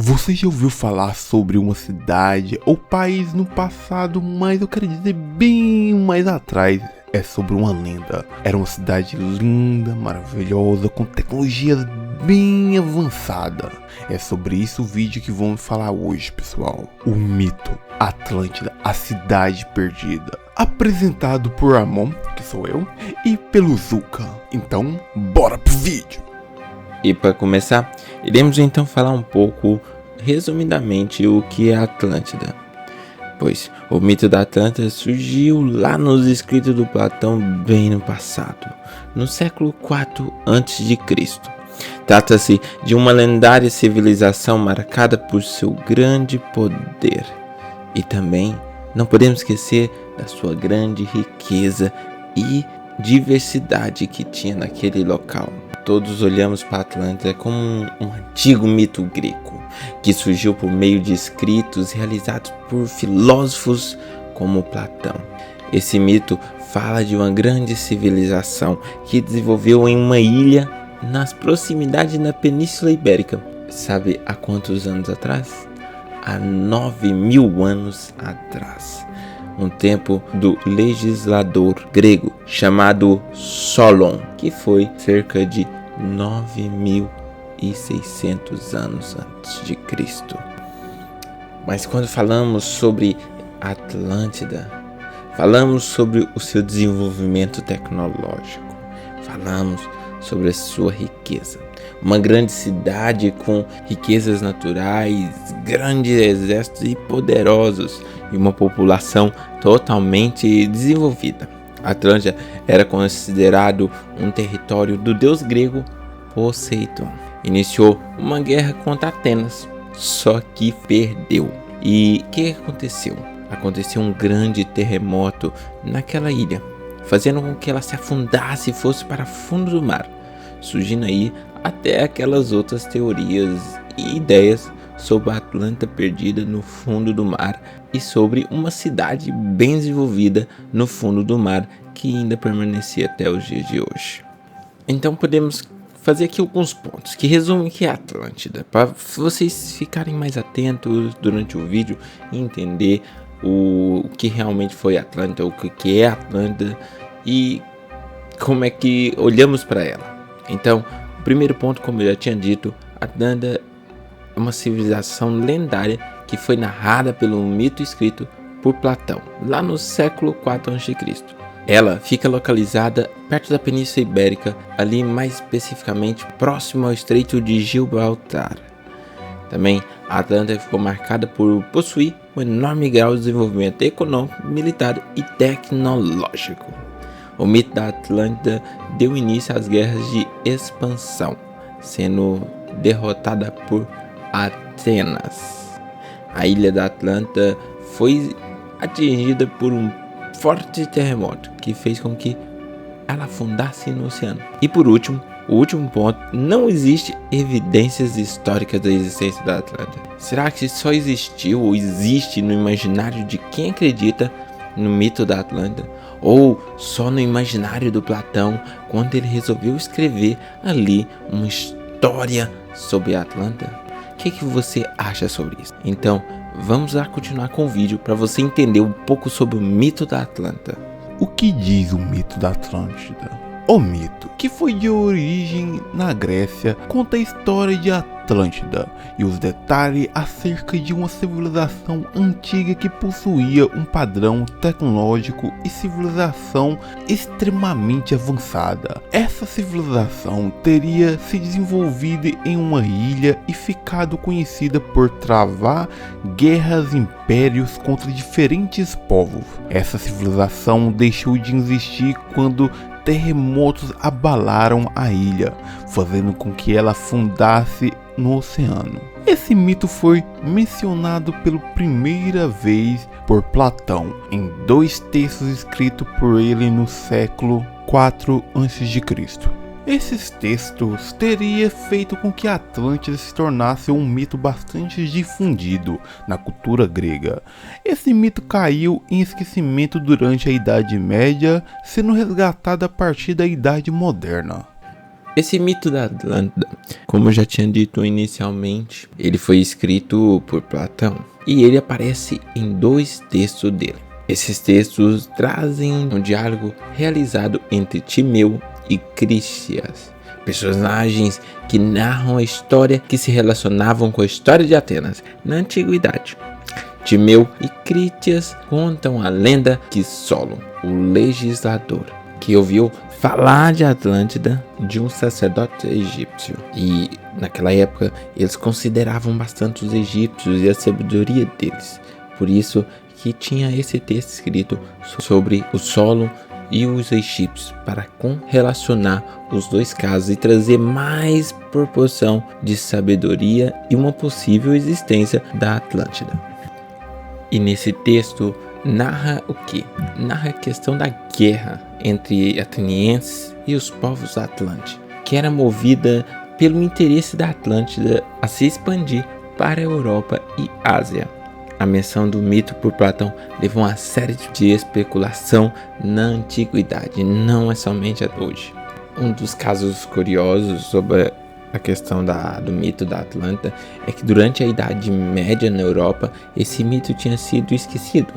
Você já ouviu falar sobre uma cidade ou país no passado, mas eu quero dizer bem mais atrás. É sobre uma lenda. Era uma cidade linda, maravilhosa, com tecnologias bem avançada. É sobre isso o vídeo que vamos falar hoje, pessoal. O mito Atlântida, a cidade perdida. Apresentado por Ramon, que sou eu, e pelo Zuka. Então, bora pro vídeo. E para começar, iremos então falar um pouco, resumidamente, o que é a Atlântida. Pois o mito da Atlântida surgiu lá nos escritos do Platão bem no passado, no século IV a.C. Trata-se de uma lendária civilização marcada por seu grande poder. E também não podemos esquecer da sua grande riqueza e diversidade que tinha naquele local. Todos olhamos para a Atlântida como um antigo mito grego, que surgiu por meio de escritos realizados por filósofos como Platão. Esse mito fala de uma grande civilização que desenvolveu em uma ilha nas proximidades da Península Ibérica. Sabe há quantos anos atrás? Há 9.000 anos atrás. Um tempo do legislador grego chamado Solon, que foi cerca de 9.600 anos antes de Cristo. Mas quando falamos sobre Atlântida, falamos sobre o seu desenvolvimento tecnológico, falamos sobre a sua riqueza. Uma grande cidade com riquezas naturais, grandes exércitos e poderosos, e uma população totalmente desenvolvida. Atlântida era considerado um território do deus grego Poseidon. Iniciou uma guerra contra Atenas, só que perdeu. E o que aconteceu? Aconteceu um grande terremoto naquela ilha, fazendo com que ela se afundasse e fosse para o fundo do mar, surgindo aí até aquelas outras teorias e ideias sobre a Atlântida perdida no fundo do mar e sobre uma cidade bem desenvolvida no fundo do mar que ainda permanecia até os dias de hoje. Então podemos fazer aqui alguns pontos que resumem o que é a Atlântida, para vocês ficarem mais atentos durante o vídeo e entender o que realmente foi a Atlântida, o que é a Atlântida e como é que olhamos para ela. Então, o primeiro ponto, como eu já tinha dito, a Atlântida é uma civilização lendária que foi narrada pelo mito escrito por Platão, lá no século IV a.C. Ela fica localizada perto da Península Ibérica, ali mais especificamente próximo ao Estreito de Gibraltar. Também a Atlântida ficou marcada por possuir um enorme grau de desenvolvimento econômico, militar e tecnológico. O mito da Atlântida deu início às guerras de expansão, sendo derrotada por Atenas. A ilha da Atlântida foi atingida por um forte terremoto que fez com que ela afundasse no oceano. E por último, o último ponto, não existe evidências históricas da existência da Atlântida. Será que só existiu ou existe no imaginário de quem acredita no mito da Atlântida? Ou só no imaginário do Platão, quando ele resolveu escrever ali uma história sobre a Atlântida? O que você acha sobre isso? Então, vamos lá continuar com o vídeo para você entender um pouco sobre o mito da Atlântida. O que diz o mito da Atlântida? O mito, que foi de origem na Grécia, conta a história de Atlântida e os detalhes acerca de uma civilização antiga que possuía um padrão tecnológico e civilização extremamente avançada. Essa civilização teria se desenvolvido em uma ilha e ficado conhecida por travar guerras e impérios contra diferentes povos. Essa civilização deixou de existir quando terremotos abalaram a ilha, fazendo com que ela afundasse no oceano. Esse mito foi mencionado pela primeira vez por Platão em 2 textos escritos por ele no século IV a.C. Esses textos teriam feito com que a Atlântida se tornasse um mito bastante difundido na cultura grega. Esse mito caiu em esquecimento durante a Idade Média, sendo resgatado a partir da Idade Moderna. Esse mito da Atlântida, como eu já tinha dito inicialmente, ele foi escrito por Platão e ele aparece em 2 textos dele. Esses textos trazem um diálogo realizado entre Timeu e Critias, personagens que narram a história que se relacionavam com a história de Atenas na antiguidade. Timeu e Critias contam a lenda que Solon, o legislador, que ouviu falar de Atlântida de um sacerdote egípcio. E naquela época eles consideravam bastante os egípcios e a sabedoria deles. Por isso que tinha esse texto escrito sobre o Solon e os egípcios, para relacionar os 2 casos e trazer mais proporção de sabedoria e uma possível existência da Atlântida. E nesse texto narra o que? Narra a questão da guerra entre atenienses e os povos atlânticos, que era movida pelo interesse da Atlântida a se expandir para a Europa e Ásia. A menção do mito por Platão levou a uma série de especulação na antiguidade, não é somente hoje. Um dos casos curiosos sobre a questão do mito da Atlântida é que durante a Idade Média na Europa, esse mito tinha sido esquecido,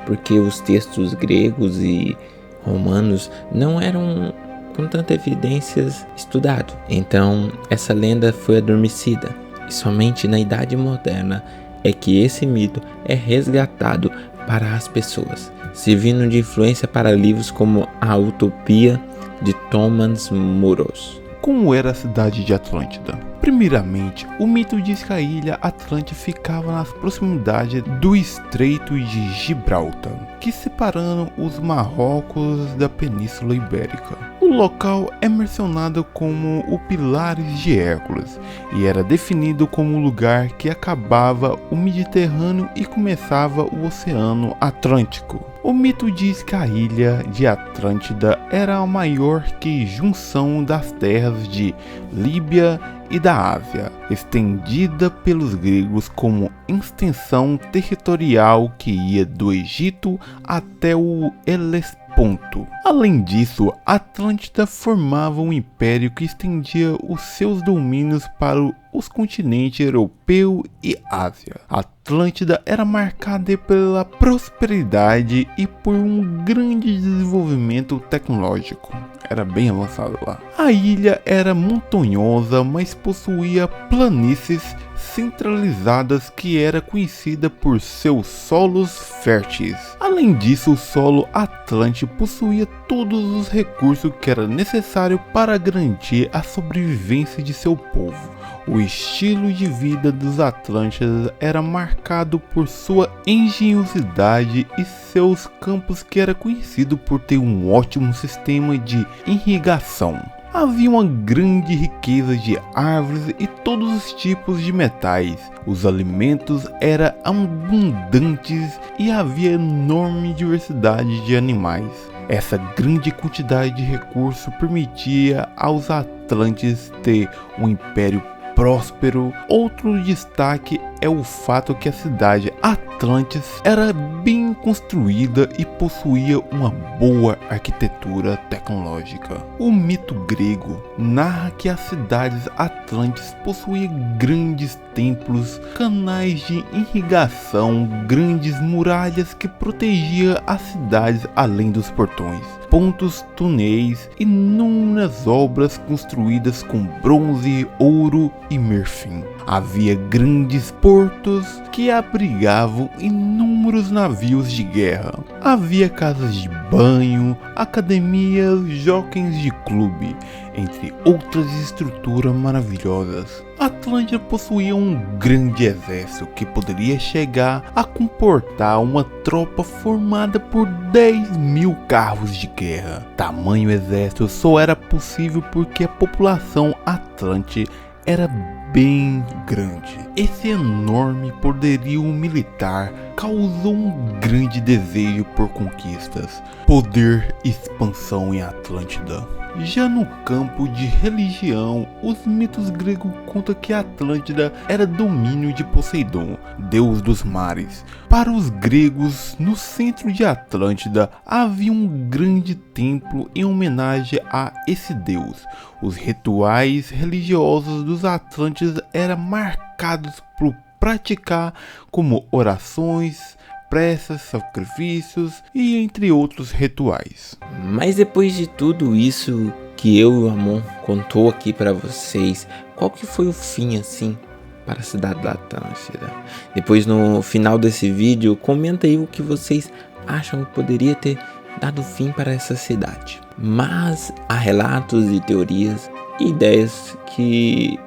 porque os textos gregos e romanos não eram com tanta evidências estudados. Então essa lenda foi adormecida e somente na Idade Moderna é que esse mito é resgatado para as pessoas, servindo de influência para livros como A Utopia de Thomas Muros. Como era a cidade de Atlântida? Primeiramente, o mito diz que a ilha Atlântida ficava nas proximidades do Estreito de Gibraltar, que separando os Marrocos da Península Ibérica. O local é mencionado como o Pilares de Hércules e era definido como o lugar que acabava o Mediterrâneo e começava o Oceano Atlântico. O mito diz que a ilha de Atlântida era a maior que junção das terras de Líbia e da Ásia, estendida pelos gregos como extensão territorial que ia do Egito até o Helesponto. Além disso, Atlântida formava um império que estendia os seus domínios para os continentes europeu e Ásia. Atlântida era marcada pela prosperidade e por um grande desenvolvimento tecnológico. Era bem avançado lá. A ilha era montanhosa, mas possuía planícies centralizadas que era conhecida por seus solos férteis. Além disso, o solo atlântico possuía todos os recursos que era necessário para garantir a sobrevivência de seu povo. O estilo de vida dos Atlântidas era marcado por sua engenhosidade e seus campos, que era conhecido por ter um ótimo sistema de irrigação. Havia uma grande riqueza de árvores e todos os tipos de metais. Os alimentos eram abundantes e havia enorme diversidade de animais. Essa grande quantidade de recursos permitia aos Atlantes ter um império próspero. Outro destaque é o fato que a cidade Atlantis era bem construída e possuía uma boa arquitetura tecnológica. O mito grego narra que as cidades Atlantis possuíam grandes templos, canais de irrigação, grandes muralhas que protegiam as cidades além dos portões, pontos, túneis e inúmeras obras construídas com bronze, ouro e marfim. Havia grandes portos que abrigavam inúmeros navios de guerra. Havia casas de banho, academias, jockeys de clube, entre outras estruturas maravilhosas. Atlântida possuía um grande exército que poderia chegar a comportar uma tropa formada por 10.000 carros de guerra. Tamanho exército só era possível porque a população atlante era bem grande. Esse enorme poderio militar causou um grande desejo por conquistas, poder e expansão em Atlântida. Já no campo de religião, os mitos gregos contam que Atlântida era domínio de Poseidon, deus dos mares. Para os gregos, no centro de Atlântida havia um grande templo em homenagem a esse deus. Os rituais religiosos dos Atlântidas eram marcados por praticar como orações, preces, sacrifícios e entre outros rituais. Mas depois de tudo isso que eu e o Amon contou aqui para vocês, qual que foi o fim assim para a cidade da Atlântida? Depois no final desse vídeo, comenta aí o que vocês acham que poderia ter dado fim para essa cidade. Mas há relatos e teorias e ideias que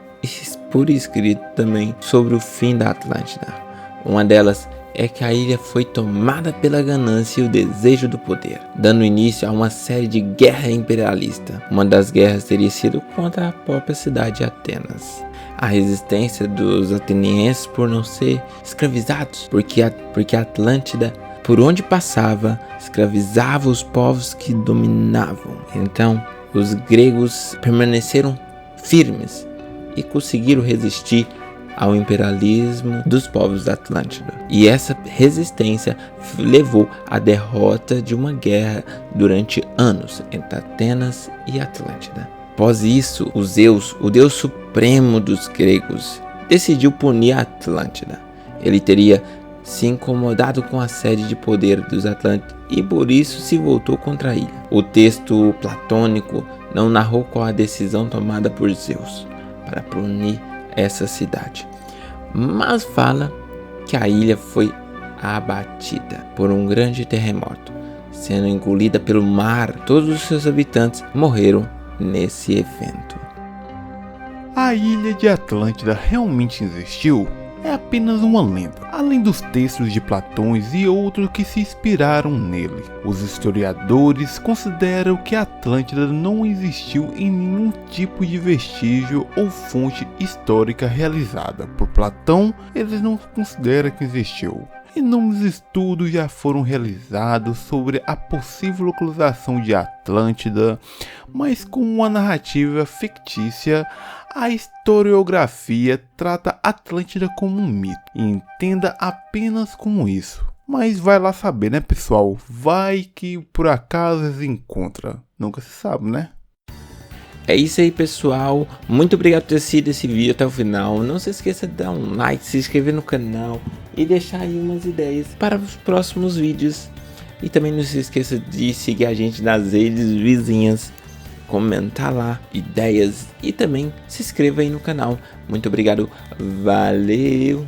por escrito também sobre o fim da Atlântida. Uma delas é que a ilha foi tomada pela ganância e o desejo do poder, dando início a uma série de guerra imperialista. Uma das guerras teria sido contra a própria cidade de Atenas. A resistência dos atenienses por não ser escravizados, porque a Atlântida, por onde passava, escravizava os povos que dominavam. Então, os gregos permaneceram firmes e conseguiram resistir ao imperialismo dos povos da Atlântida. E essa resistência levou à derrota de uma guerra durante anos entre Atenas e Atlântida. Após isso, o Zeus, o deus supremo dos gregos, decidiu punir a Atlântida. Ele teria se incomodado com a sede de poder dos Atlântidas e por isso se voltou contra a ilha. O texto platônico não narrou qual a decisão tomada por Zeus para punir essa cidade, mas fala que a ilha foi abatida por um grande terremoto, sendo engolida pelo mar. Todos os seus habitantes morreram nesse evento. A ilha de Atlântida realmente existiu? É apenas uma lenda, além dos textos de Platão e outros que se inspiraram nele. Os historiadores consideram que Atlântida não existiu em nenhum tipo de vestígio ou fonte histórica realizada por Platão. Eles não consideram que existiu. Inúmeros estudos já foram realizados sobre a possível localização de Atlântida, mas com uma narrativa fictícia. A historiografia trata Atlântida como um mito e entenda apenas como isso. Mas vai lá saber, né, pessoal? Vai que por acaso eles encontram. Nunca se sabe, né? É isso aí, pessoal. Muito obrigado por ter assistido esse vídeo até o final. Não se esqueça de dar um like, se inscrever no canal e deixar aí umas ideias para os próximos vídeos. E também não se esqueça de seguir a gente nas redes vizinhas, comentar lá ideias e também se inscreva aí no canal. Muito obrigado, valeu!